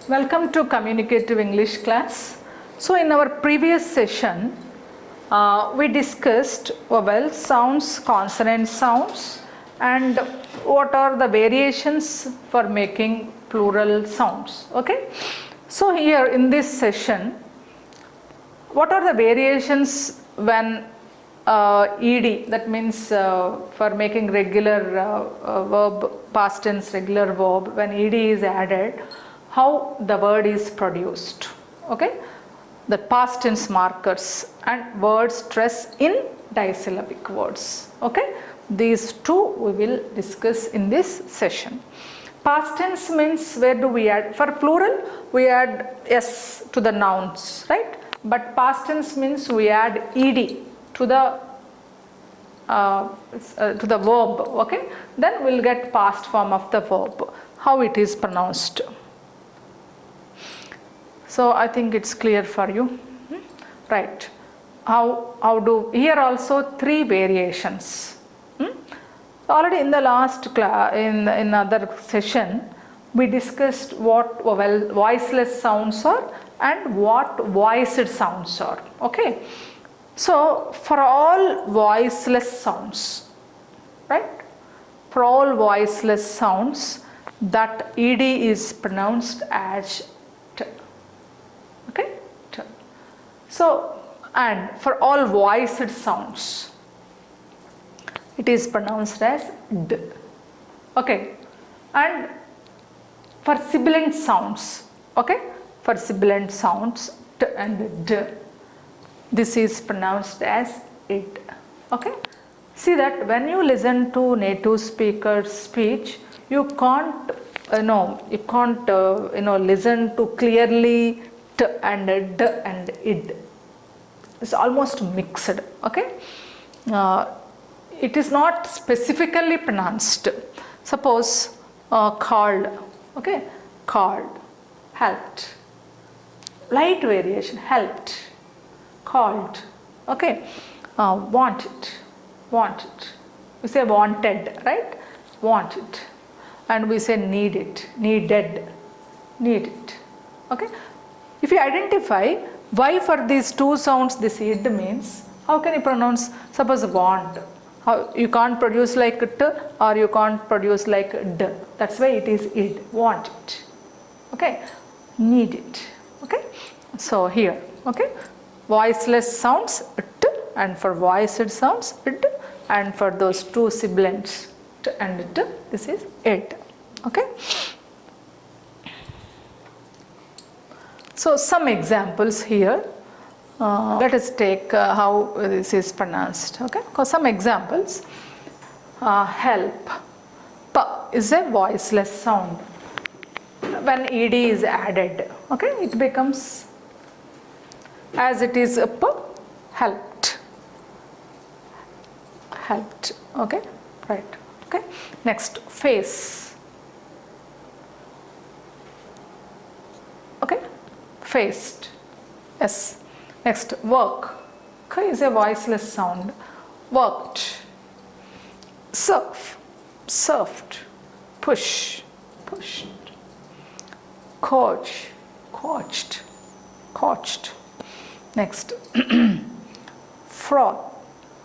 Welcome to Communicative English class. So in our previous session, we discussed vowel sounds, consonant sounds, and what are the variations for making plural sounds. Okay. So here in this session, what are the variations when ed, that means for making regular verb, past tense regular verb, when ed is added, how the word is produced. Okay, the past tense markers and word stress in disyllabic words. Okay, these two we will discuss in this session. Past tense means where do we add? For plural we add s to the nouns, right? But past tense means we add ed to the verb. Okay, then we'll get past form of the verb, how it is pronounced. So I think it's clear for you, right? How do, here also three variations. Already in the last class, in other session, we discussed what voiceless sounds are and what voiced sounds are. Okay, so for all voiceless sounds, right? For all voiceless sounds, that ed is pronounced as t. Okay, t. So, and for all voiced sounds, it is pronounced as d. Okay, and for sibilant sounds, okay, for sibilant sounds t and d, this is pronounced as id. Okay, see that when you listen to native speakers speech, you can't listen to clearly t and d and id. It's almost mixed. Okay, it is not specifically pronounced. Suppose called, okay, called, helped, light variation, helped, called, okay, wanted, we say wanted, right? Wanted, and we say needed, needed. Okay, if you identify why for these two sounds this id means, how can you pronounce? Suppose want, how you can't produce like t or you can't produce like d, that's why it is id, want it. Okay, need it. Okay, so here, okay, voiceless sounds t, and for voiced sounds id, and for those two sibilants t and t, this is id. Okay, so some examples here. Let us take how this is pronounced. Okay, some examples. Help, p is a voiceless sound. When ed is added, okay, it becomes, as it is p, helped, helped. Okay, right. Okay, next, face. Okay, faced, yes. Next, work, k is a voiceless sound, worked. Serve, served. Push, pushed. Coach, coached, coached. Next, froth,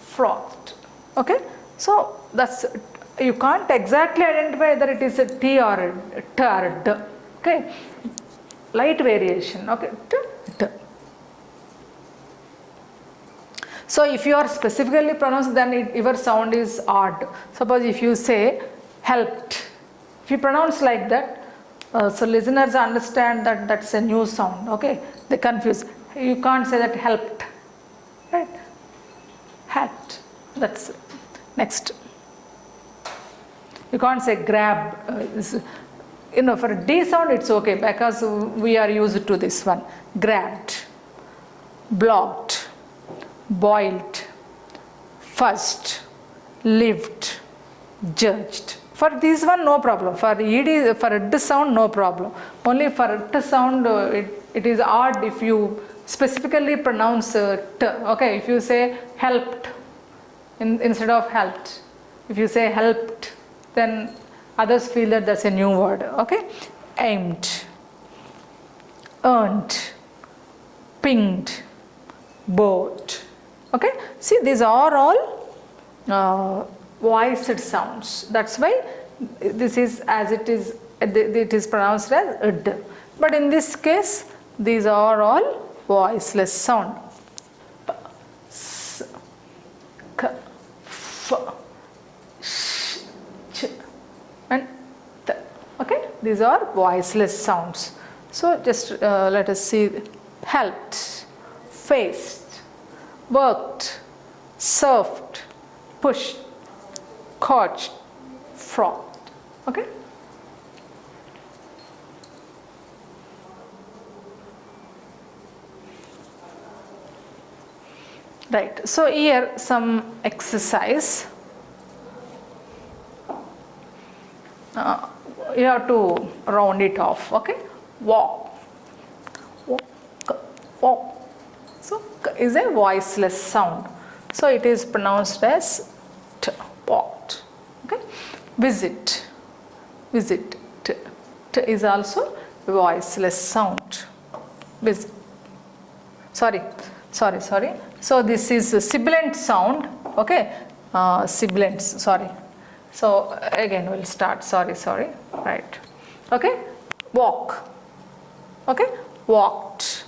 frothed. Okay, so that's, you can't exactly identify whether it is a t or a t or a d. Okay, light variation. Okay, t, t. So if you are specifically pronounced, then your sound is odd. Suppose if you say helped, if you pronounce like that, so listeners understand that that's a new sound. Okay, they confuse. You can't say that helped, right? Helped. That's it. Next. You can't say grab. For a D sound it's okay because we are used to this one. Grabbed, blocked, boiled, fussed, lived, judged. For this one no problem. For ed, for a d sound no problem. Only for a t sound it is odd if you specifically pronounce t. Okay, if you say helped instead of helped, if you say helped, then others feel that that's a new word. Okay, aimed, earned, pinged, bored. Okay, see, these are all voiced sounds. That's why this is as it is pronounced as id. But in this case, these are all voiceless sound. P, s, k, f, sh, ch, and t. Okay, these are voiceless sounds. So just let us see: helped, faced, worked, surfed, pushed, caught, frothed. Okay. Right. So here some exercise. You have to round it off. Okay. Walk, walk, walk. So k is a voiceless sound. So it is pronounced as t, walked. Okay. Visit, visit. T, t is also a voiceless sound. Visit. Sorry. So this is a sibilant sound. Okay. Sibilants. Sorry. So again we'll start. Sorry. Right. Okay. Walk. Okay. Walked.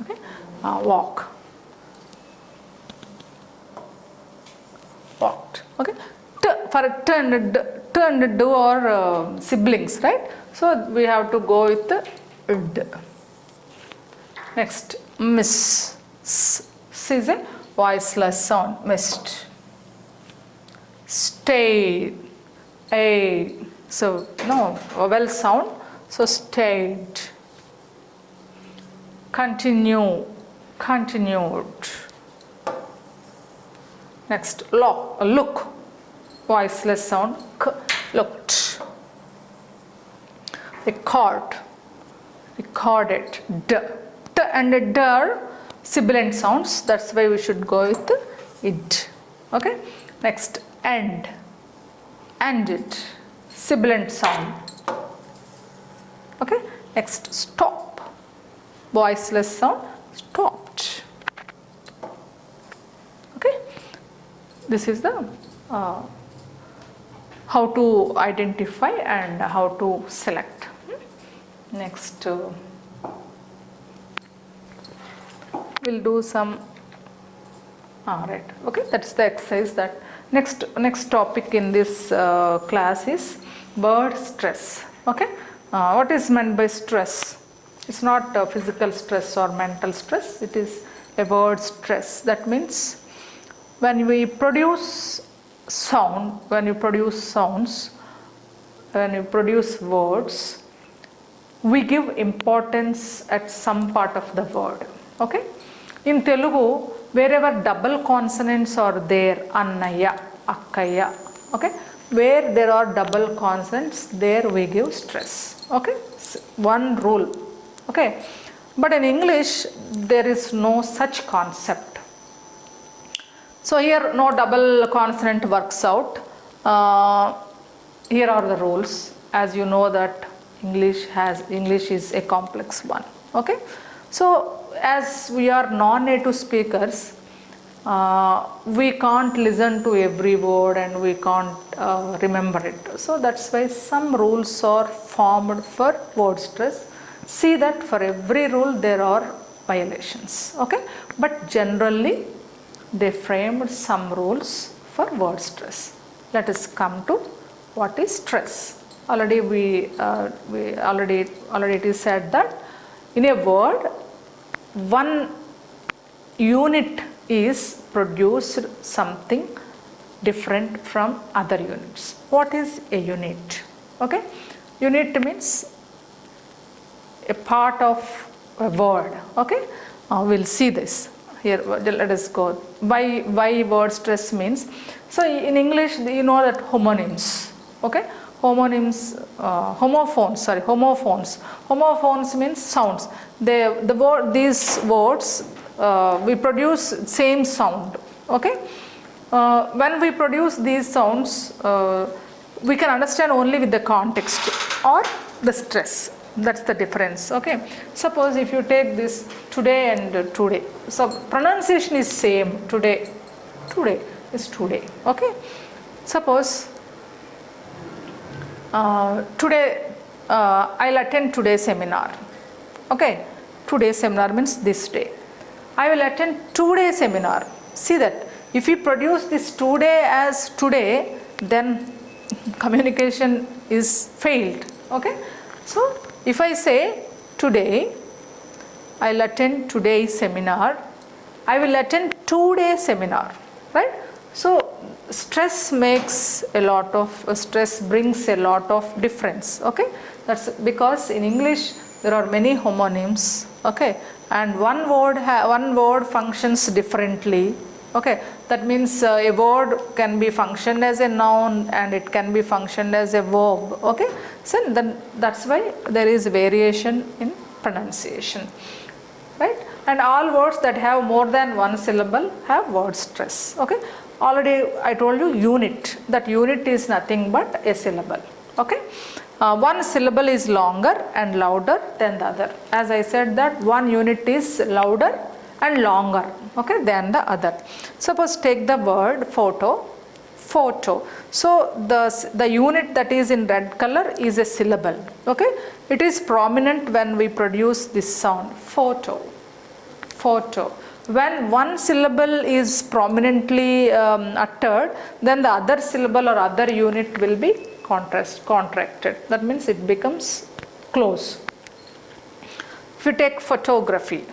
Okay. Walk. Walked. Okay. T for t and d are siblings, right? So we have to go with the d. Next, miss. S is a voiceless sound. Missed. Stayed. A. So no vowel sound. So stayed. Continue. Continued. Next, look. Voiceless sound. K, looked. Record. Recorded. D. T and d are sibilant sounds. That's why we should go with id. Okay. Next, end. Ended. Sibilant sound. Okay. Next, stop. Voiceless sound. Stopped. Okay. This is the how to identify and how to select. Next, we'll do some. Right. Okay. That's the exercise. That next topic in this class is word stress. Okay. What is meant by stress? It's not physical stress or mental stress. It is a word stress. That means when we produce sound, when you produce sounds, when you produce words, we give importance at some part of the word. Okay. In Telugu, wherever double consonants are there, annaya, akkaya, okay, where there are double consonants, there we give stress. Okay. One rule. Okay. But in English, there is no such concept. So here no double consonant works out. Here are the rules. As you know that English is a complex one. Okay. So as we are non-native speakers, we can't listen to every word and we can't remember it. So that's why some rules are formed for word stress. See that for every rule there are violations. Okay. But generally they framed some rules for word stress. Let us come to what is stress. Already we already it is said that in a word one unit is produced something different from other units. What is a unit? Okay. Unit means a part of a word. Okay. We'll see this. Here let us go. Why word stress means? So in English you know that homonyms. Okay. Homonyms, homophones. Homophones means sounds. These words we produce same sound. Okay. When we produce these sounds, we can understand only with the context or the stress. That's the difference. Okay. Suppose if you take this today and today, so pronunciation is same. Today is today. Okay. Suppose today I'll attend today's seminar. Okay. Today's seminar means this day. I will attend today's seminar. See that if we produce this today as today, then communication is failed. Okay. So if I say today, I'll attend today's seminar, I will attend today's seminar, right? So stress makes a lot of stress brings a lot of difference. Okay. That's because in English there are many homonyms. Okay. And one word functions differently. Okay, that means a word can be functioned as a noun and it can be functioned as a verb. Okay, so then that's why there is variation in pronunciation, right? And all words that have more than one syllable have word stress. Okay, already I told you unit. That unit is nothing but a syllable. Okay, one syllable is longer and louder than the other. As I said that one unit is louder and longer, okay, than the other. Suppose take the word photo. So the unit that is in red color is a syllable. Okay, it is prominent when we produce this sound photo. When one syllable is prominently uttered, then the other syllable or other unit will be contracted. That means it becomes close. If you take photography,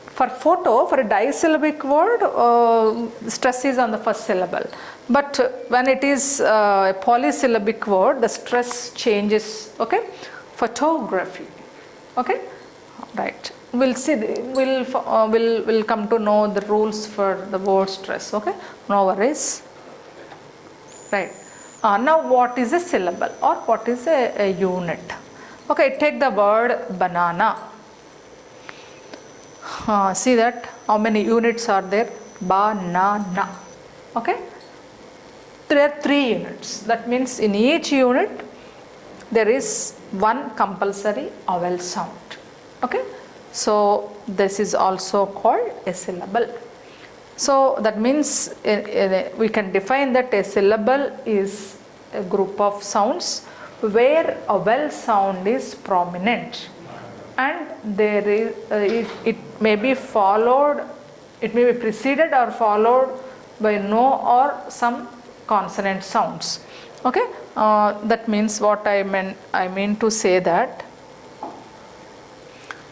for photo, for a disyllabic word, stress is on the first syllable. But when it is a polysyllabic word, the stress changes. Okay, photography. Okay, right. We'll see. We'll come to know the rules for the word stress. Okay, no worries. Right. Now, what is a syllable or what is a unit? Okay, take the word banana. See that how many units are there? Banana. Okay, there are 3 units. That means in each unit there is one compulsory vowel sound. Okay, so this is also called a syllable. So that means we can define that a syllable is a group of sounds where a vowel sound is prominent, and there is it may be followed, it may be preceded or followed by no or some consonant sounds. Okay, that means what I mean to say that,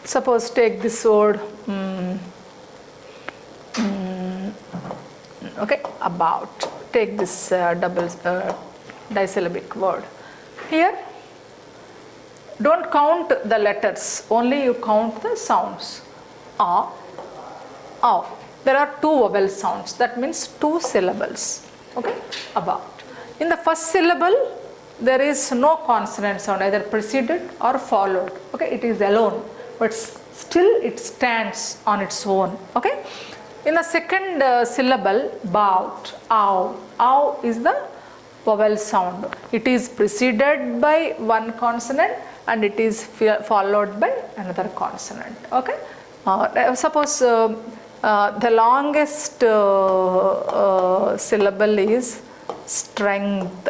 suppose take this word okay, about. Take this disyllabic word. Here don't count the letters, only you count the sounds. A, ow. There are 2 vowel sounds, that means 2 syllables. Okay, about. In the first syllable there is no consonant sound, either preceded or followed. Okay, it is alone, but still it stands on its own. Okay. In the second syllable, bout, ow. Ow is the vowel sound. It is preceded by one consonant and it is followed by another consonant. Okay. Suppose the longest syllable is strength.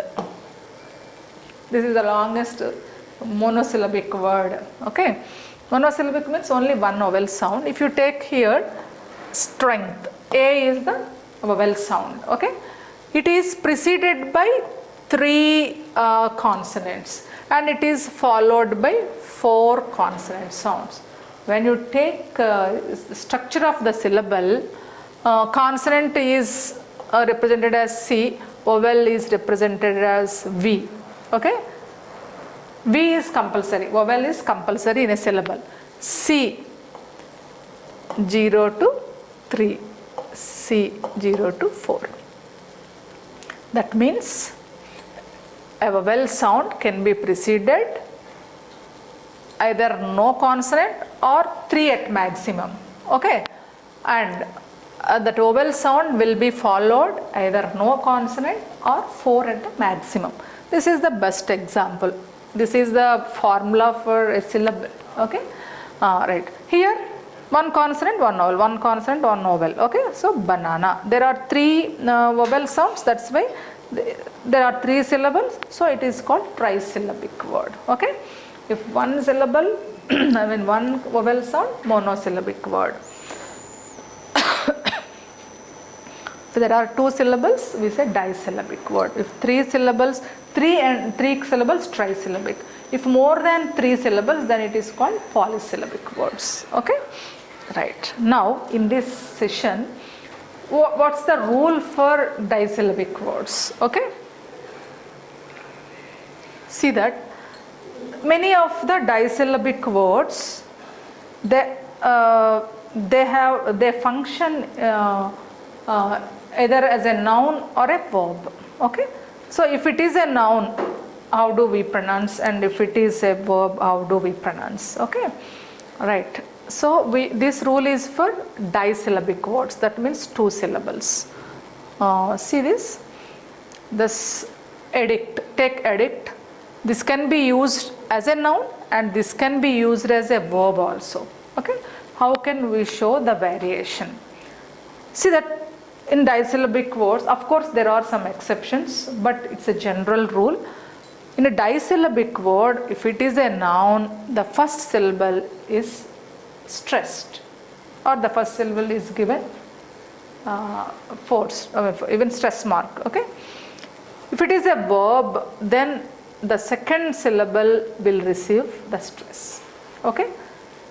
This is the longest monosyllabic word. Okay. Monosyllabic means only one vowel sound. If you take here strength, A is the vowel sound. Okay. It is preceded by 3 consonants and it is followed by 4 consonant sounds. When you take structure of the syllable, consonant is represented as C, vowel is represented as V. Okay. V is compulsory, vowel is compulsory in a syllable. C 0 to 3, C 0 to 4. That means a vowel sound can be preceded either no consonant or 3 at maximum. Okay, and that vowel sound will be followed either no consonant or 4 at the maximum. This is the best example. This is the formula for a syllable. Okay, right. Here, one consonant, one vowel, one consonant, one vowel. Okay, so banana. There are 3 vowel sounds. That's why there are 3 syllables. So it is called trisyllabic word. Okay, if one syllable, I mean one vowel sound, monosyllabic word. If there are 2 syllables, we say disyllabic word. If 3 syllables, 3 syllables, trisyllabic. If more than 3 syllables, then it is called polysyllabic words. Okay, right. Now in this session, what's the rule for disyllabic words? Okay, see that many of the disyllabic words, they function either as a noun or a verb. Okay, so if it is a noun, how do we pronounce, and if it is a verb, how do we pronounce? Okay, right. So this rule is for disyllabic words, that means 2 syllables. See this edict, take edict. This can be used as a noun and this can be used as a verb also. Okay, how can we show the variation? See that in disyllabic words, of course there are some exceptions, but it's a general rule. In a disyllabic word, if it is a noun, the first syllable is stressed or the first syllable is given force, even stress mark. Okay, if it is a verb, then the second syllable will receive the stress. Okay,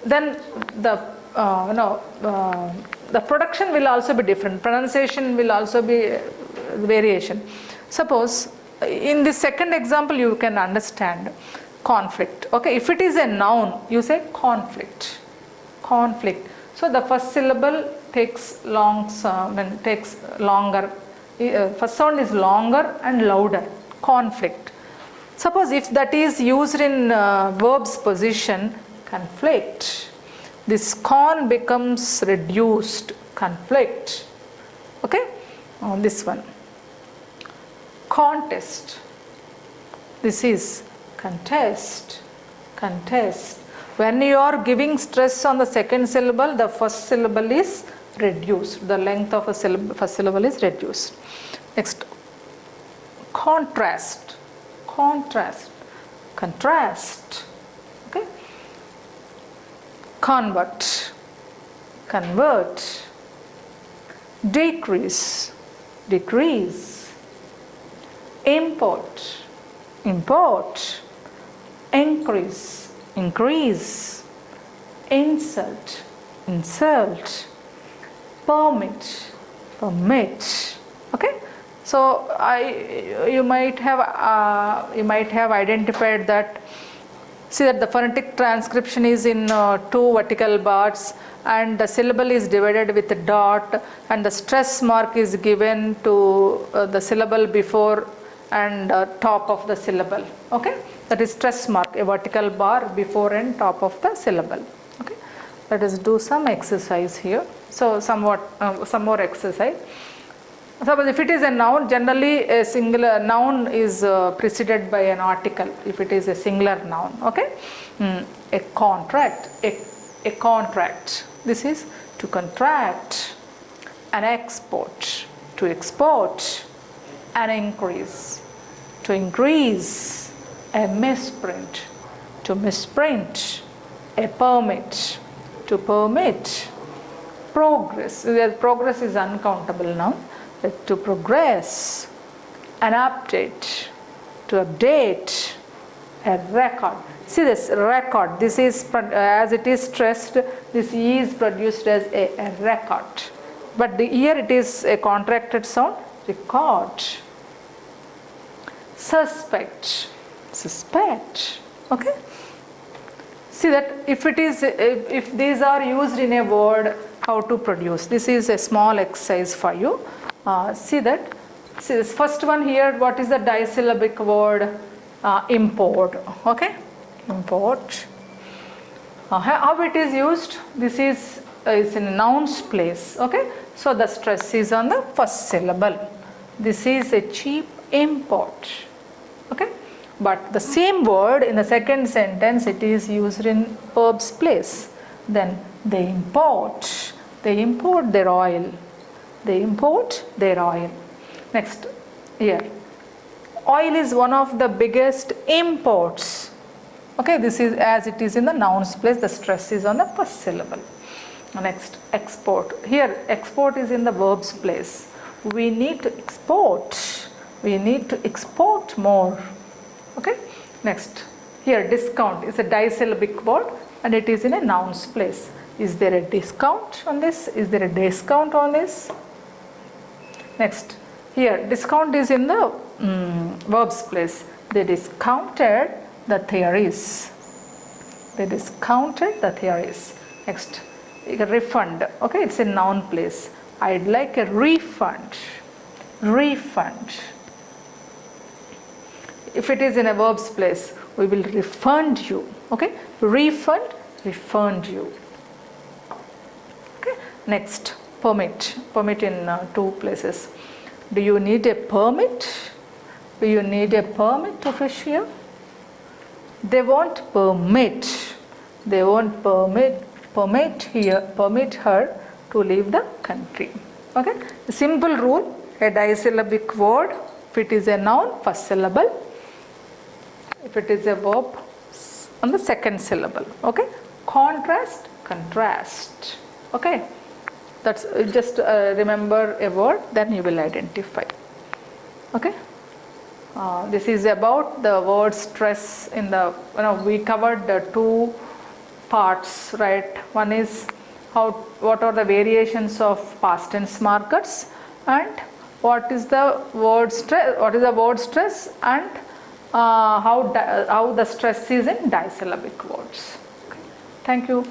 then the the production will also be different, pronunciation will also be variation. Suppose in the second example you can understand conflict. Okay, if it is a noun, you say conflict, conflict. So the first syllable takes longer, first sound is longer and louder, conflict. Suppose if that is used in verb's position, conflict, this con becomes reduced, conflict. Okay, this one, contest, this is contest, contest. When you are giving stress on the second syllable, the first syllable is reduced, the length of a first syllable is reduced. Next, contrast, contrast, contrast. Okay, convert, convert, decrease, decrease, import, import, increase, increase, insult, insult, permit, permit. Okay, so you might have identified that. See that the phonetic transcription is in 2 vertical bars and the syllable is divided with a dot and the stress mark is given to the syllable before and top of the syllable. Okay, that is stress mark, a vertical bar before and top of the syllable. Okay, let us do some exercise here. So some more exercise. Suppose if it is a noun, generally a singular noun is preceded by an article if it is a singular noun. Okay, a contract, a contract, this is to contract, an export, to export, an increase, to increase, a misprint, to misprint, a permit, to permit, progress, progress is uncountable now, to progress, an update, to update, a record. See this record, this is as it is stressed, this E is produced as a record, but here it is a contracted sound, record. Suspect, suspect. Okay, see that if it is, if these are used in a word, how to produce. This is a small exercise for you. See this first one here, what is the disyllabic word? Import. Okay, import. How it is used? This is in a noun's place. Okay, So the stress is on the first syllable. This is a cheap import. Okay, but the same word in the second sentence, it is used in verb's place. Then they import their oil. They import their oil. Next, here, oil is one of the biggest imports. Okay, this is as it is in the noun's place, the stress is on the first syllable. Next, export. Here, export is in the verb's place. We need to export. We need to export more. Okay. Next, here discount is a disyllabic word and it is in a noun's place. Is there a discount on this? Is there a discount on this? Next, here discount is in the verb's place. They discounted the theories. They discounted the theories. Next, refund. Okay, it's a noun place. I'd like a refund. Refund. If it is in a verb's place, we will refund you. Okay, refund, refund you. Okay, next, permit. Permit in two places. Do you need a permit? Do you need a permit to fish here? They won't permit. They won't permit her to leave the country. Okay, a simple rule, a disyllabic word, if it is a noun, first syllable. If it is a verb, on the second syllable. Okay, contrast, contrast. Okay, that's just remember a word, then you will identify. Okay, this is about the word stress in the, we covered the two parts, right? One is what are the variations of past tense markers, and what is the word stress, and how the stress is in disyllabic words. Okay. Thank you.